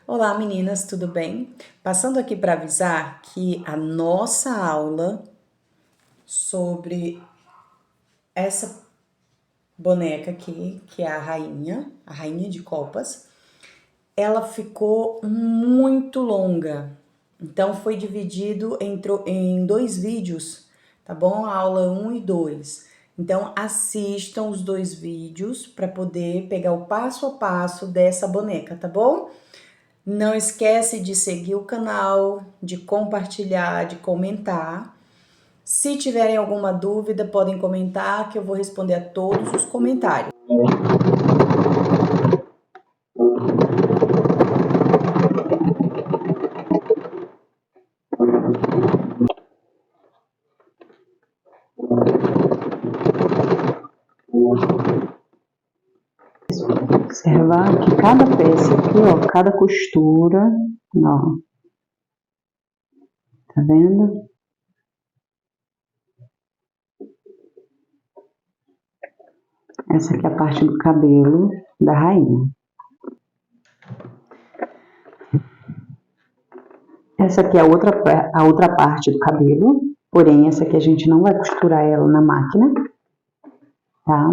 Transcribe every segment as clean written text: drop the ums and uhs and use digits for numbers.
Olá meninas, tudo bem? Passando aqui para avisar que a nossa aula sobre essa boneca aqui, que é a rainha de copas, ela ficou muito longa. Então foi dividido em dois vídeos, tá bom? A aula 1 e 2. Então assistam os dois vídeos para poder pegar o passo a passo dessa boneca, tá bom? Não esquece de seguir o canal, de compartilhar, de comentar. Se tiverem alguma dúvida, podem comentar que eu vou responder a todos os comentários. Observar que cada peça aqui, ó, cada costura, ó, tá vendo? Essa aqui é a parte do cabelo da rainha. Essa aqui é a outra parte do cabelo, porém essa aqui a gente não vai costurar ela na máquina, tá?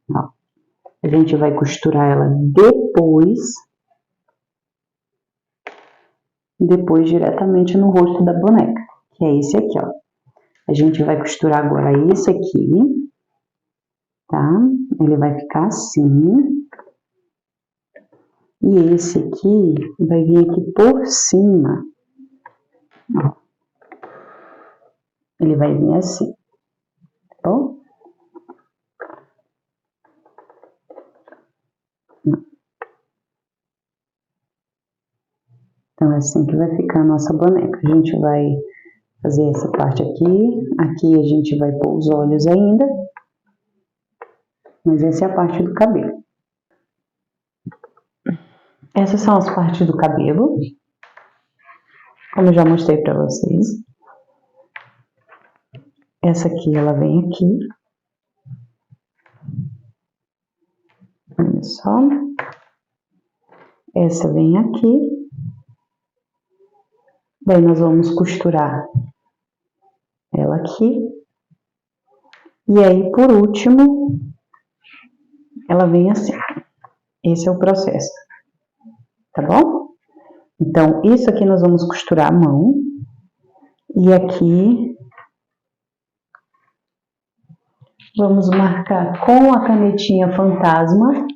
Ó, a gente vai costurar ela depois diretamente no rosto da boneca, que é esse aqui, ó. A gente vai costurar agora esse aqui, tá? Ele vai ficar assim. E esse aqui vai vir aqui por cima. Ó. Ele vai vir assim, tá bom? Então é assim que vai ficar a nossa boneca. A gente vai fazer essa parte aqui. Aqui a gente vai pôr os olhos ainda. Mas essa é a parte do cabelo. Essas são as partes do cabelo. Como eu já mostrei pra vocês. Essa aqui, ela vem aqui. Olha só. Essa vem aqui. Daí nós vamos costurar ela aqui. E aí, por último, ela vem assim. Esse é o processo. Tá bom? Então, isso aqui nós vamos costurar a mão. E aqui vamos marcar com a canetinha fantasma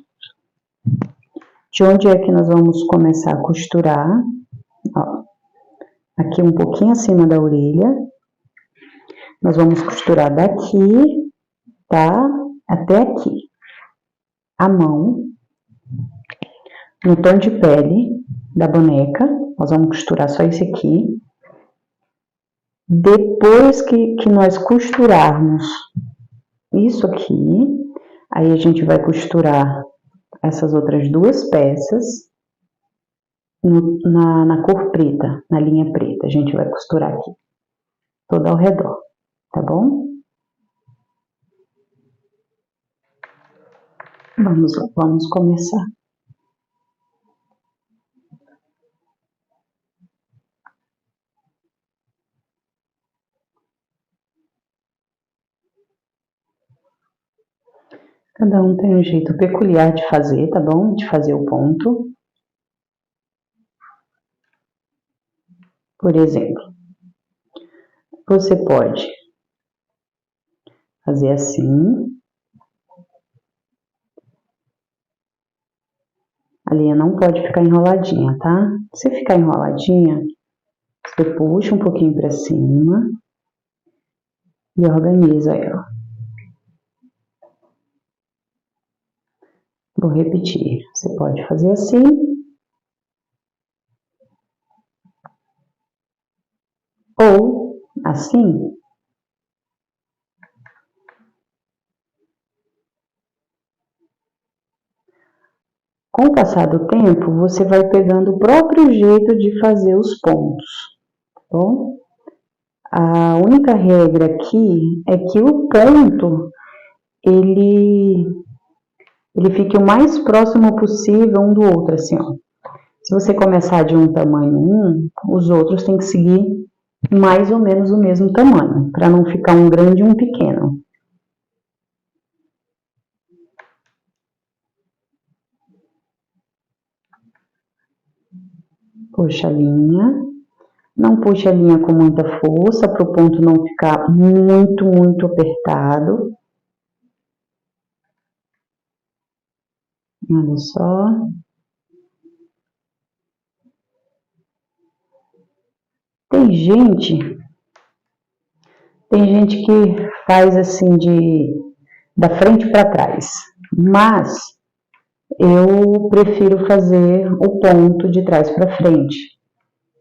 de onde é que nós vamos começar a costurar. Ó, aqui um pouquinho acima da orelha. Nós vamos costurar daqui, tá? Até aqui. A mão, no tom de pele da boneca, nós vamos costurar só esse aqui. Depois que nós costurarmos isso aqui, aí a gente vai costurar essas outras duas peças na cor preta, na linha preta. A gente vai costurar aqui, toda ao redor, tá bom? Vamos lá, vamos começar. Cada um tem um jeito peculiar de fazer, tá bom? De fazer o ponto. Por exemplo, você pode fazer assim. A linha não pode ficar enroladinha, tá? Se ficar enroladinha, você puxa um pouquinho pra cima e organiza ela. Vou repetir. Você pode fazer assim. Ou assim. Com o passar do tempo, você vai pegando o próprio jeito de fazer os pontos, tá bom? A única regra aqui é que o ponto, ele ele fique o mais próximo possível um do outro, assim, ó. Se você começar de um tamanho 1, os outros têm que seguir mais ou menos o mesmo tamanho, para não ficar um grande e um pequeno. Puxa a linha. Não puxe a linha com muita força, para o ponto não ficar muito apertado. Olha só. Tem gente que faz assim da frente para trás, mas eu prefiro fazer o ponto de trás para frente,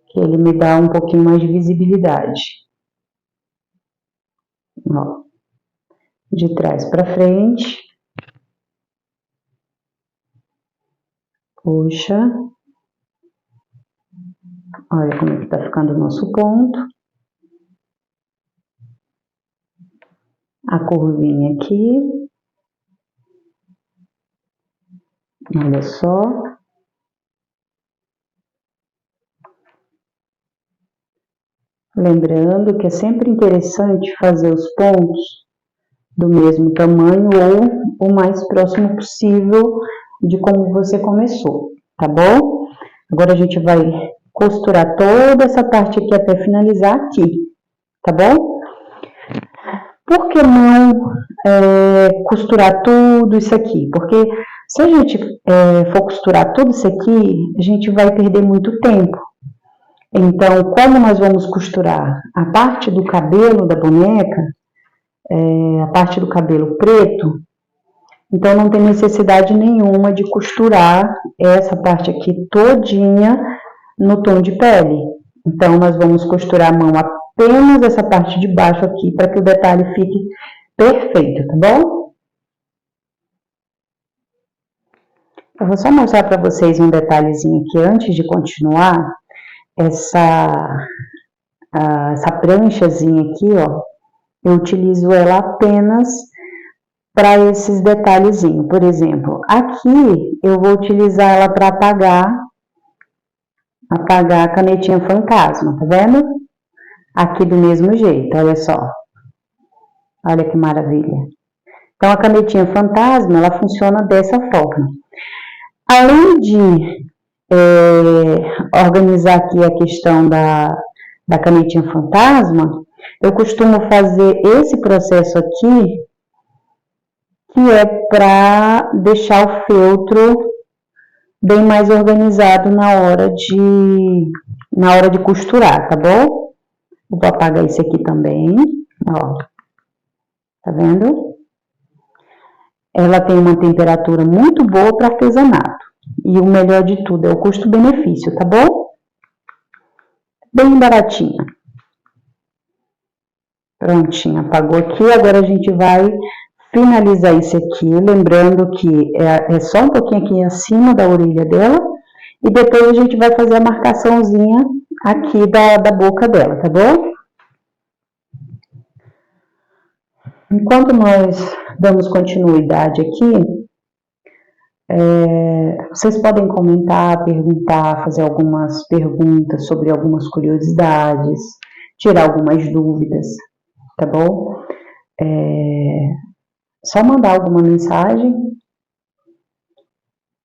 que ele me dá um pouquinho mais de visibilidade. Ó, de trás para frente, puxa, olha como é que tá ficando o nosso ponto. A curvinha aqui, olha só. Lembrando que é sempre interessante fazer os pontos do mesmo tamanho ou o mais próximo possível de como você começou, tá bom? Agora a gente vai costurar toda essa parte aqui até finalizar aqui, tá bom? Por que não costurar tudo isso aqui? Porque se a gente for costurar tudo isso aqui, a gente vai perder muito tempo. Então, como nós vamos costurar a parte do cabelo da boneca, a parte do cabelo preto, então não tem necessidade nenhuma de costurar essa parte aqui todinha no tom de pele. Então, nós vamos costurar a mão apenas essa parte de baixo aqui, para que o detalhe fique perfeito, tá bom? Eu vou só mostrar para vocês um detalhezinho aqui antes de continuar. Essa pranchazinha aqui, ó, eu utilizo ela apenas para esses detalhezinhos. Por exemplo, aqui eu vou utilizar ela para apagar a canetinha fantasma, tá vendo? Aqui do mesmo jeito, olha só. Olha que maravilha. Então, a canetinha fantasma, ela funciona dessa forma. Além de organizar aqui a questão da canetinha fantasma, eu costumo fazer esse processo aqui, que é para deixar o feltro bem mais organizado na hora de costurar, tá bom? Eu vou apagar esse aqui também, ó. Tá vendo? Ela tem uma temperatura muito boa para artesanato. E o melhor de tudo é o custo-benefício, tá bom? Bem baratinha. Prontinho, apagou aqui. Agora a gente vai finalizar isso aqui, lembrando que é só um pouquinho aqui acima da orelha dela. E depois a gente vai fazer a marcaçãozinha aqui da boca dela, tá bom? Enquanto nós damos continuidade aqui, vocês podem comentar, perguntar, fazer algumas perguntas sobre algumas curiosidades, tirar algumas dúvidas, tá bom? Só mandar alguma mensagem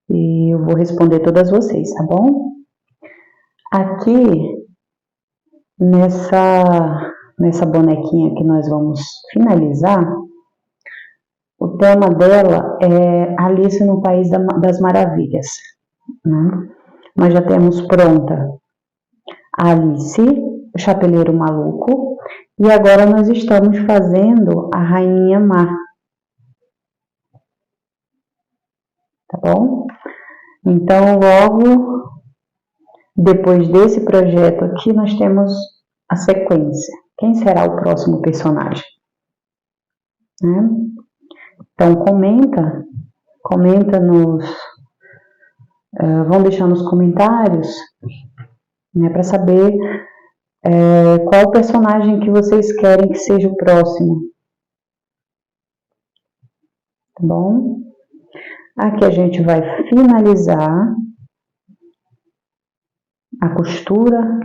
e eu vou responder todas vocês, tá bom? Aqui, nessa bonequinha que nós vamos finalizar, o tema dela é Alice no País das Maravilhas, né? Nós já temos pronta a Alice, o Chapeleiro Maluco, e agora nós estamos fazendo a Rainha Má, tá bom? Então, logo depois desse projeto aqui, nós temos a sequência. Quem será o próximo personagem? Né? Então, comenta vão deixar nos comentários, né, para saber qual o personagem que vocês querem que seja o próximo. Tá bom? Aqui a gente vai finalizar a costura,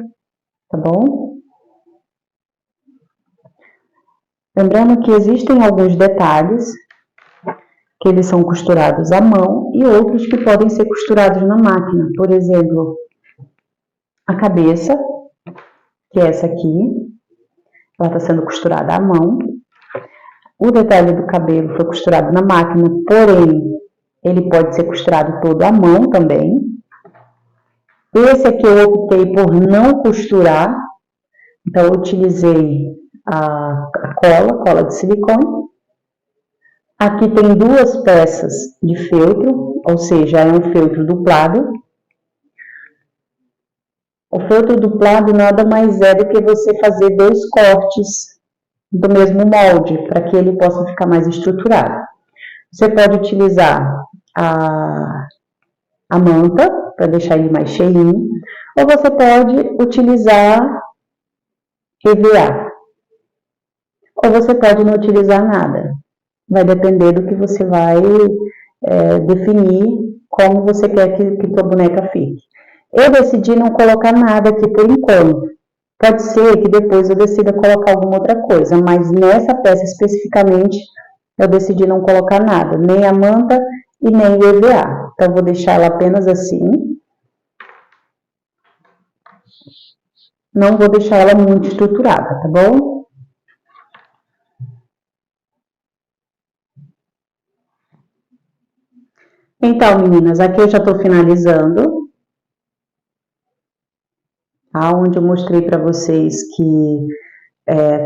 tá bom? Lembrando que existem alguns detalhes que eles são costurados à mão e outros que podem ser costurados na máquina. Por exemplo, a cabeça, que é essa aqui, ela está sendo costurada à mão. O detalhe do cabelo foi costurado na máquina, porém, ele pode ser costurado todo à mão também. Esse aqui eu optei por não costurar, então eu utilizei a cola de silicone. Aqui tem duas peças de feltro, ou seja, é um feltro duplado. O feltro duplado nada mais é do que você fazer 2 cortes do mesmo molde, para que ele possa ficar mais estruturado. Você pode utilizar a manta, para deixar ele mais cheinho, ou você pode utilizar EVA, ou você pode não utilizar nada. Vai depender do que você vai definir como você quer que tua boneca fique. Eu decidi não colocar nada aqui por enquanto. Pode ser que depois eu decida colocar alguma outra coisa, mas nessa peça especificamente eu decidi não colocar nada, nem a manta e nem o EVA. Então, vou deixar ela apenas assim. Não vou deixar ela muito estruturada, tá bom? Então, meninas, aqui eu já tô finalizando. Onde eu mostrei para vocês que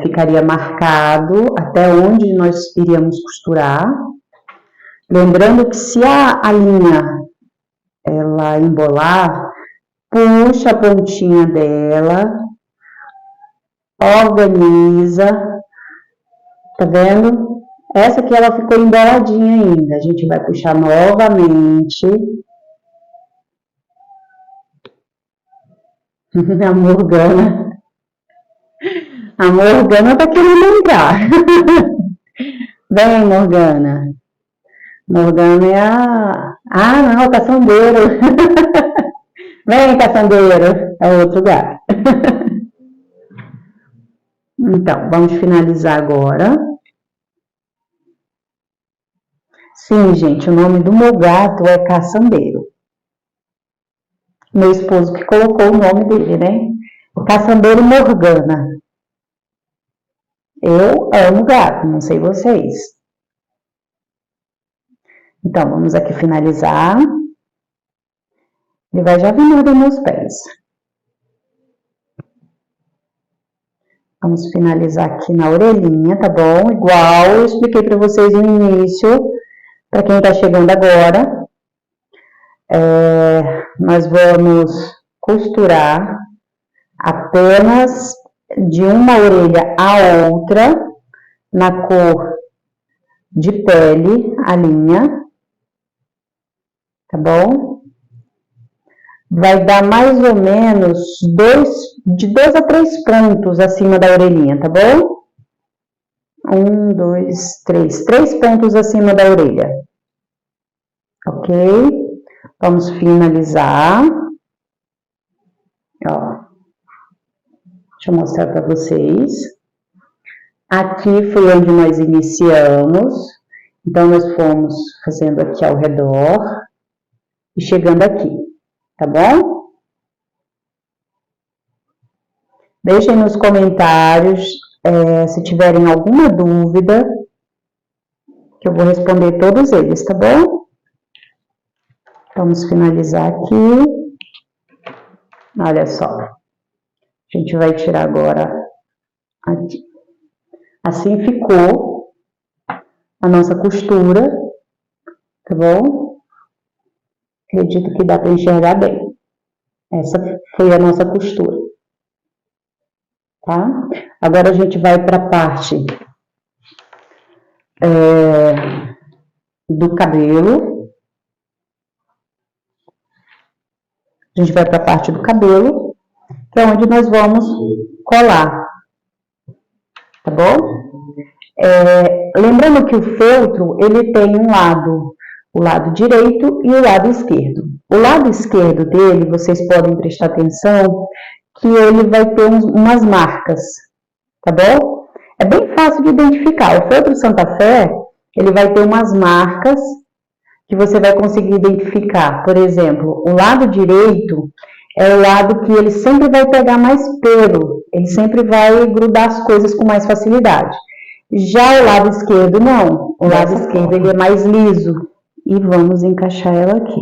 ficaria marcado até onde nós iríamos costurar. Lembrando que se a linha ela embolar, puxa a pontinha dela, organiza, tá vendo? Essa aqui ela ficou emboladinha ainda, a gente vai puxar novamente. A Morgana tá querendo entrar. Vem, Morgana. Morgana é não, caçandeiro. Vem, caçandeiro. É outro gato. Então, vamos finalizar agora. Sim, gente, o nome do meu gato é Caçandeiro. Meu esposo que colocou o nome dele, né? O Caçandeiro Morgana. Eu amo gato, não sei vocês. Então, vamos aqui finalizar. Ele vai já vir nos meus pés. Vamos finalizar aqui na orelhinha, tá bom? Igual eu expliquei para vocês no início, para quem tá chegando agora. Nós vamos costurar apenas de uma orelha à outra, na cor de pele, a linha, tá bom? Vai dar mais ou menos de 2 a 3 pontos acima da orelhinha, tá bom? 1, 2, 3. 3 pontos acima da orelha. Ok? Vamos finalizar. Ó. Deixa eu mostrar para vocês. Aqui foi onde nós iniciamos. Então, nós fomos fazendo aqui ao redor e chegando aqui, tá bom? Deixem nos comentários se tiverem alguma dúvida, que eu vou responder todos eles, tá bom? Vamos finalizar aqui. Olha só. A gente vai tirar agora aqui. Assim ficou a nossa costura, tá bom? Acredito que dá para enxergar bem. Essa foi a nossa costura, tá? Agora a gente vai para a parte do cabelo. A gente vai para a parte do cabelo, que é onde nós vamos colar, tá bom? Lembrando que o feltro, ele tem um lado o lado direito e o lado esquerdo. O lado esquerdo dele, vocês podem prestar atenção que ele vai ter umas marcas, tá bom? É bem fácil de identificar. O feltro Santa Fé, ele vai ter umas marcas que você vai conseguir identificar. Por exemplo, o lado direito é o lado que ele sempre vai pegar mais pelo, ele sempre vai grudar as coisas com mais facilidade. Já o lado esquerdo, não. O lado esquerdo ele é mais liso. E vamos encaixar ela aqui.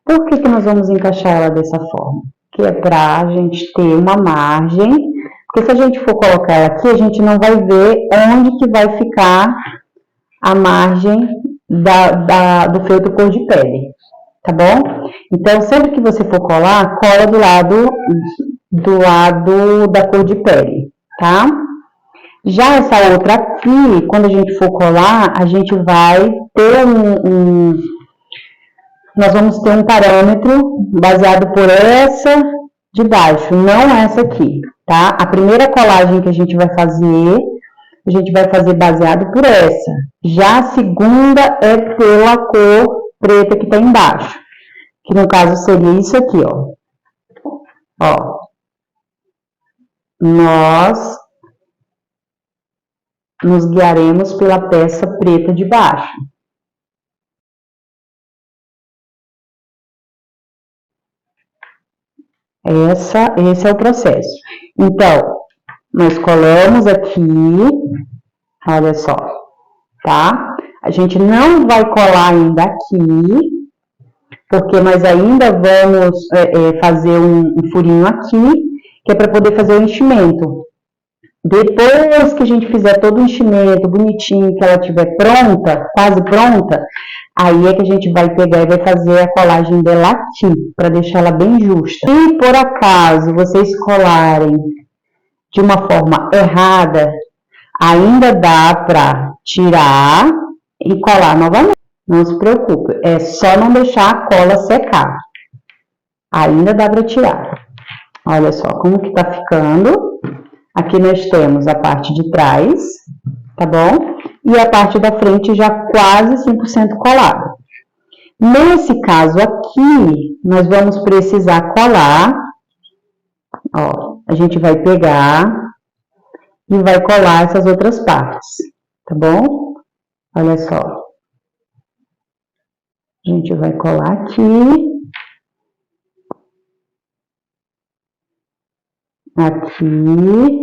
Por que nós vamos encaixar ela dessa forma? Que é para a gente ter uma margem, porque se a gente for colocar ela aqui, a gente não vai ver onde que vai ficar a margem do feltro cor de pele, tá bom? Então, sempre que você for colar, cola do lado da cor de pele, tá? Já essa outra aqui, quando a gente for colar, a gente vai ter nós vamos ter um parâmetro baseado por essa de baixo, não essa aqui, tá? A primeira colagem que a gente vai fazer baseado por essa. Já a segunda é pela cor preta que tá embaixo, que no caso seria isso aqui, ó. Ó. Nós nos guiaremos pela peça preta de baixo. Esse é o processo. Então, nós colamos aqui, olha só, tá? A gente não vai colar ainda aqui, porque nós ainda vamos fazer um furinho aqui, que é para poder fazer o enchimento. Depois que a gente fizer todo o enchimento bonitinho, que ela estiver pronta, quase pronta, aí é que a gente vai pegar e vai fazer a colagem dela aqui, para deixar ela bem justa. Se por acaso vocês colarem de uma forma errada, ainda dá para tirar e colar novamente. Não se preocupe, é só não deixar a cola secar. Ainda dá para tirar. Olha só como que tá ficando. Aqui nós temos a parte de trás, tá bom? E a parte da frente já quase 100% colada. Nesse caso aqui, nós vamos precisar colar. Ó, a gente vai pegar e vai colar essas outras partes, tá bom? Olha só. A gente vai colar aqui. Aqui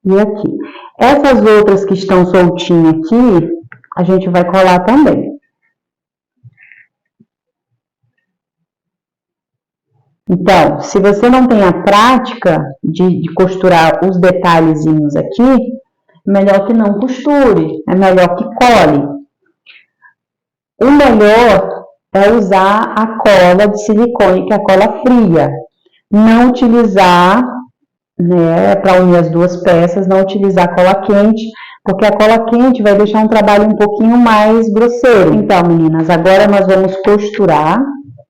e aqui. Essas outras que estão soltinhas aqui, a gente vai colar também. Então, se você não tem a prática de costurar os detalhezinhos aqui, é melhor que não costure, é melhor que cole. O melhor é usar a cola de silicone, que é a cola fria. Não utilizar, né, para unir as duas peças, não utilizar a cola quente, porque a cola quente vai deixar um trabalho um pouquinho mais grosseiro. Então, meninas, agora nós vamos costurar,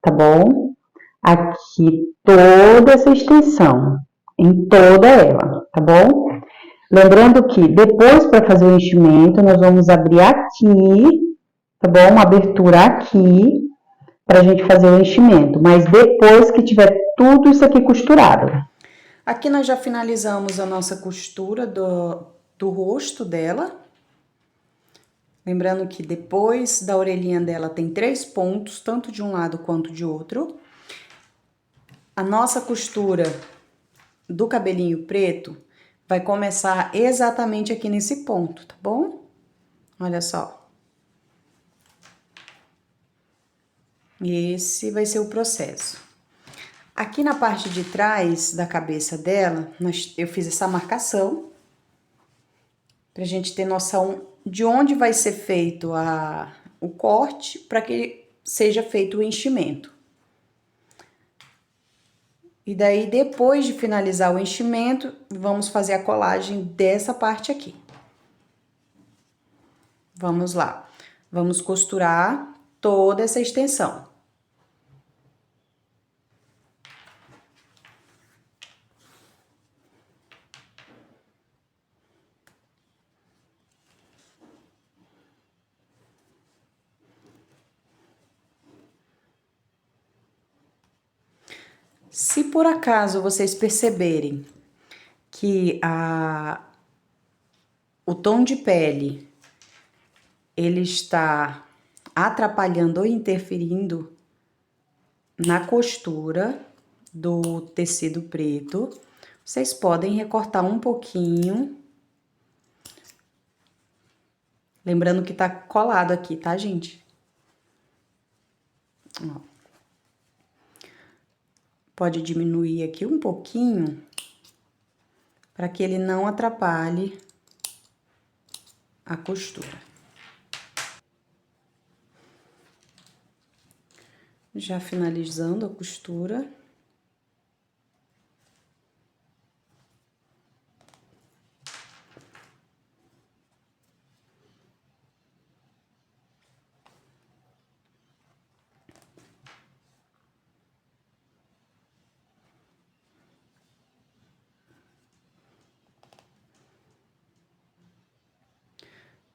tá bom? Aqui toda essa extensão, em toda ela, tá bom? Lembrando que depois, para fazer o enchimento, nós vamos abrir aqui, tá bom? Uma abertura aqui, para a gente fazer o enchimento, mas depois que tiver tudo isso aqui costurado. Aqui nós já finalizamos a nossa costura do rosto dela. Lembrando que depois da orelhinha dela tem 3 pontos, tanto de um lado quanto de outro. A nossa costura do cabelinho preto vai começar exatamente aqui nesse ponto, tá bom? Olha só. Esse vai ser o processo. Aqui na parte de trás da cabeça dela, eu fiz essa marcação, pra gente ter noção de onde vai ser feito o corte, para que seja feito o enchimento. E daí, depois de finalizar o enchimento, vamos fazer a colagem dessa parte aqui. Vamos lá. Vamos costurar toda essa extensão. Se por acaso vocês perceberem que o tom de pele ele está atrapalhando ou interferindo na costura do tecido preto, vocês podem recortar um pouquinho. Lembrando que tá colado aqui, tá, gente? Ó. Pode diminuir aqui um pouquinho, para que ele não atrapalhe a costura. Já finalizando a costura.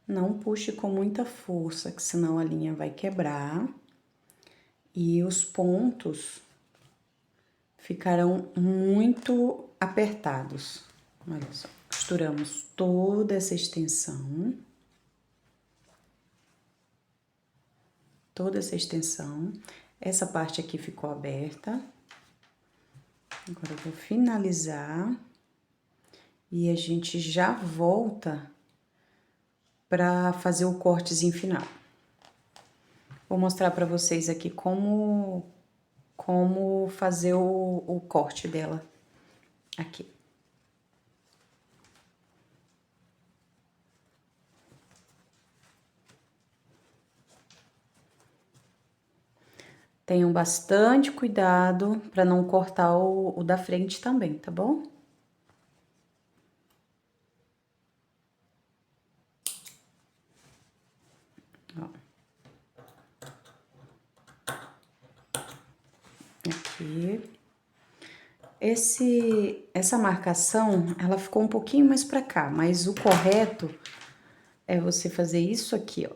Não puxe com muita força, que senão a linha vai quebrar. E os pontos ficarão muito apertados. Olha só, costuramos toda essa extensão. Toda essa extensão. Essa parte aqui ficou aberta. Agora eu vou finalizar. E a gente já volta para fazer o cortezinho final. Vou mostrar para vocês aqui como fazer o corte dela aqui. Tenham bastante cuidado para não cortar o da frente também, tá bom? Ó. Aqui. Essa marcação, ela ficou um pouquinho mais pra cá, mas o correto é você fazer isso aqui, ó.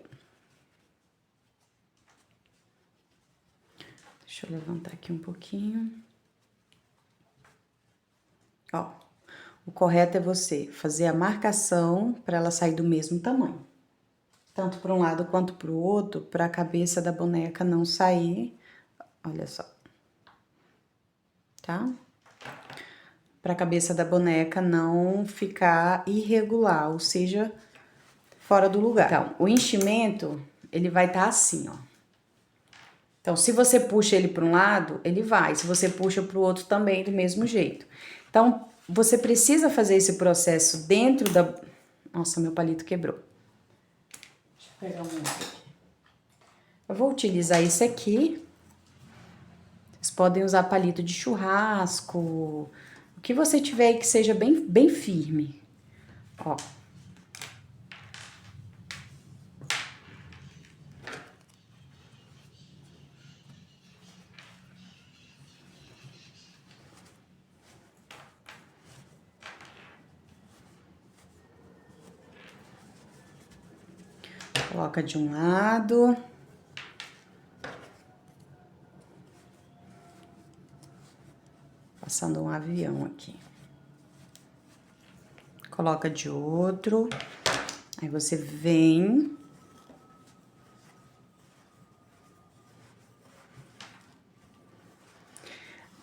Deixa eu levantar aqui um pouquinho. Ó, o correto é você fazer a marcação para ela sair do mesmo tamanho. Tanto para um lado quanto para o outro, para a cabeça da boneca não sair. Olha só. Tá? Para a cabeça da boneca não ficar irregular, ou seja, fora do lugar. Então, o enchimento, ele vai estar assim, ó. Então, se você puxa ele para um lado, ele vai. Se você puxa para o outro também, do mesmo jeito. Então, você precisa fazer esse processo dentro da... Nossa, meu palito quebrou. Deixa eu pegar um outro aqui. Eu vou utilizar esse aqui. Vocês podem usar palito de churrasco, o que você tiver aí que seja bem firme. Ó. Coloca de um lado. Passando um avião aqui. Coloca de outro. Aí você vem.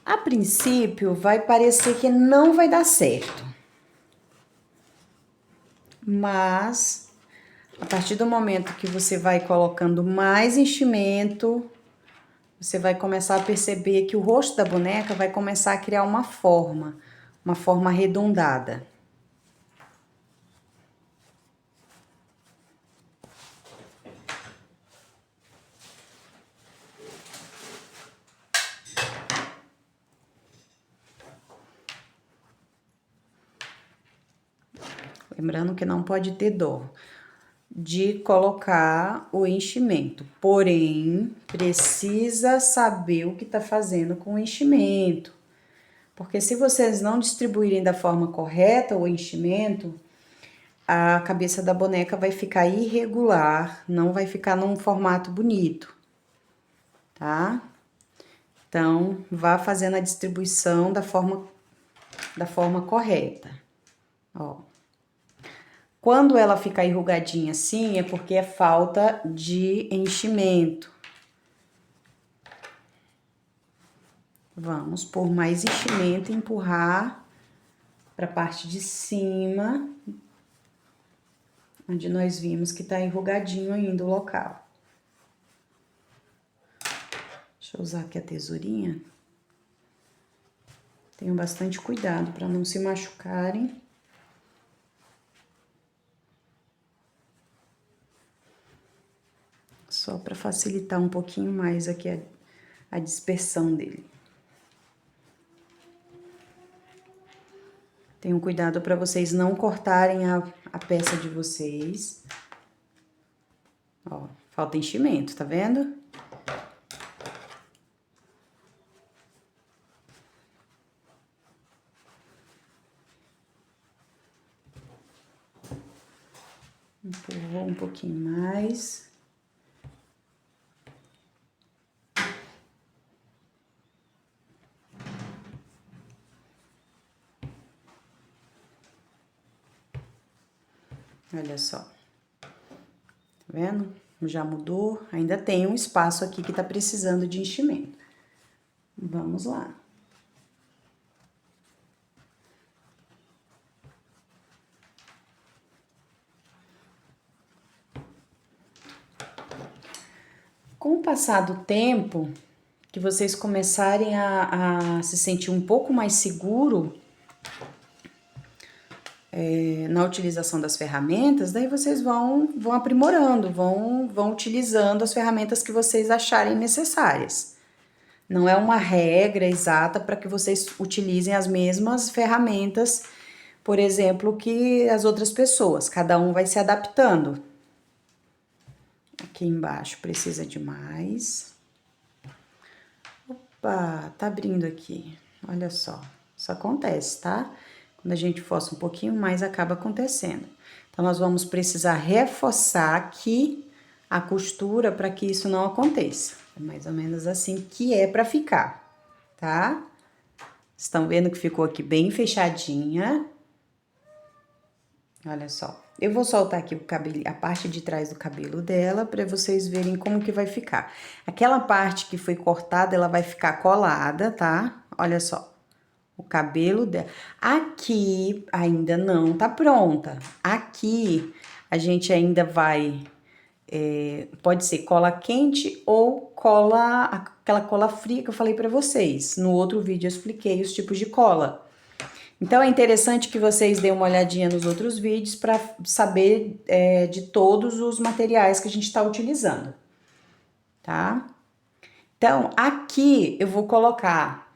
A princípio, vai parecer que não vai dar certo. Mas, a partir do momento que você vai colocando mais enchimento, você vai começar a perceber que o rosto da boneca vai começar a criar uma forma arredondada. Lembrando que não pode ter dó de colocar o enchimento, porém, precisa saber o que tá fazendo com o enchimento. Porque se vocês não distribuírem da forma correta o enchimento, a cabeça da boneca vai ficar irregular, não vai ficar num formato bonito, tá? Então, vá fazendo a distribuição da forma correta, ó. Quando ela ficar enrugadinha assim, é porque é falta de enchimento. Vamos pôr mais enchimento e empurrar para a parte de cima, onde nós vimos que tá enrugadinho ainda o local. Deixa eu usar aqui a tesourinha. Tenham bastante cuidado para não se machucarem. Só para facilitar um pouquinho mais aqui a dispersão dele. Tenham cuidado para vocês não cortarem a peça de vocês. Ó, falta enchimento, tá vendo? Empurrou um pouquinho mais. Olha só. Tá vendo? Já mudou. Ainda tem um espaço aqui que tá precisando de enchimento. Vamos lá. Com o passar do tempo, que vocês começarem a se sentir um pouco mais seguro na utilização das ferramentas, daí vocês vão aprimorando, vão utilizando as ferramentas que vocês acharem necessárias. Não é uma regra exata para que vocês utilizem as mesmas ferramentas, por exemplo, que as outras pessoas. Cada um vai se adaptando. Aqui embaixo precisa de mais. Opa, tá abrindo aqui. Olha só, isso acontece, tá? Quando a gente força um pouquinho mais, acaba acontecendo. Então, nós vamos precisar reforçar aqui a costura para que isso não aconteça. É mais ou menos assim que é para ficar, tá? Estão vendo que ficou aqui bem fechadinha? Olha só. Eu vou soltar aqui o cabelo, a parte de trás do cabelo dela, para vocês verem como que vai ficar. Aquela parte que foi cortada, ela vai ficar colada, tá? Olha só. O cabelo dela. Aqui ainda não tá pronta. Aqui a gente ainda vai... pode ser cola quente ou aquela cola fria que eu falei pra vocês. No outro vídeo eu expliquei os tipos de cola. Então, é interessante que vocês deem uma olhadinha nos outros vídeos para saber de todos os materiais que a gente está utilizando, tá? Então, aqui eu vou colocar,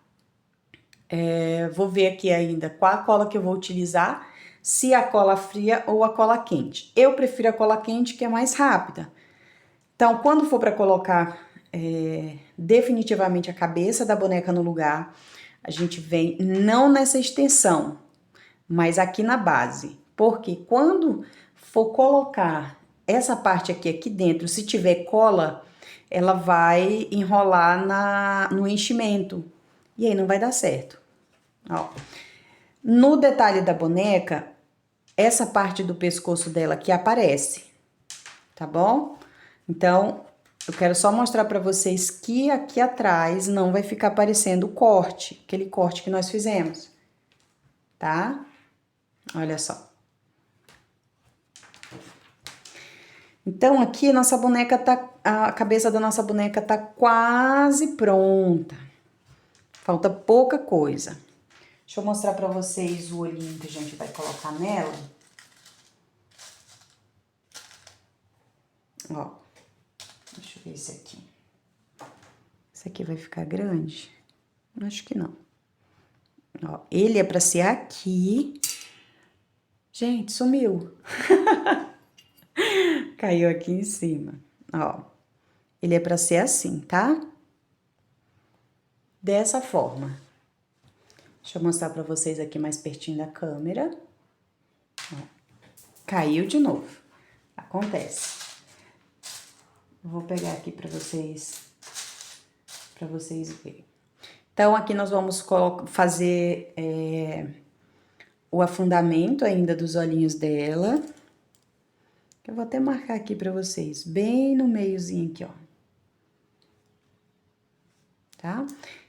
vou ver aqui ainda qual a cola que eu vou utilizar, se a cola fria ou a cola quente. Eu prefiro a cola quente, que é mais rápida. Então, quando for para colocar definitivamente a cabeça da boneca no lugar, a gente vem não nessa extensão, mas aqui na base. Porque quando for colocar essa parte aqui dentro, se tiver cola, ela vai enrolar no enchimento. E aí não vai dar certo. Ó. No detalhe da boneca, essa parte do pescoço dela aqui aparece, tá bom? Então, eu quero só mostrar pra vocês que aqui atrás não vai ficar aparecendo o corte, aquele corte que nós fizemos, tá? Olha só. Então, aqui nossa boneca a cabeça da nossa boneca tá quase pronta. Falta pouca coisa. Deixa eu mostrar pra vocês o olhinho que a gente vai colocar nela. Ó, deixa eu ver esse aqui. Esse aqui vai ficar grande? Acho que não. Ó, ele é pra ser aqui. Gente, sumiu. Caiu aqui em cima. Ó, ele é pra ser assim, tá? Dessa forma. Deixa eu mostrar pra vocês aqui mais pertinho da câmera. Ó, caiu de novo. Acontece. Vou pegar aqui pra vocês verem. Então, aqui nós vamos fazer o afundamento ainda dos olhinhos dela. Eu vou até marcar aqui pra vocês, bem no meiozinho aqui, ó. Tá?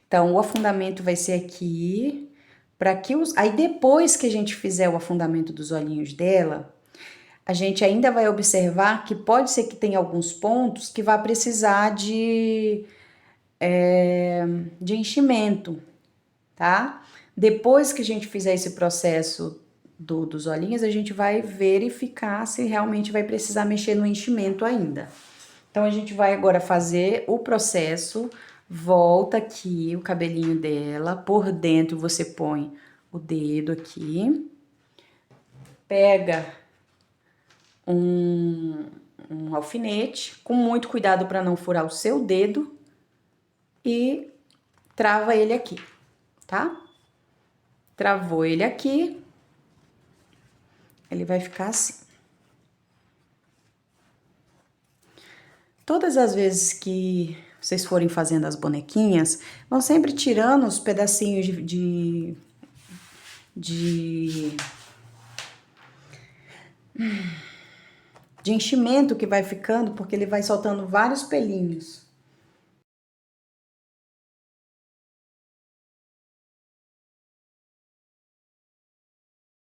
Então, o afundamento vai ser aqui, para que aí depois que a gente fizer o afundamento dos olhinhos dela, a gente ainda vai observar que pode ser que tenha alguns pontos que vai precisar de enchimento, tá? Depois que a gente fizer esse processo dos olhinhos, a gente vai verificar se realmente vai precisar mexer no enchimento ainda. Então, a gente vai agora fazer o processo, volta aqui o cabelinho dela, por dentro você põe o dedo aqui, pega um alfinete, com muito cuidado para não furar o seu dedo, e trava ele aqui, tá? Travou ele aqui, ele vai ficar assim. Todas as vezes que vocês forem fazendo as bonequinhas, vão sempre tirando os pedacinhos de enchimento que vai ficando, porque ele vai soltando vários pelinhos.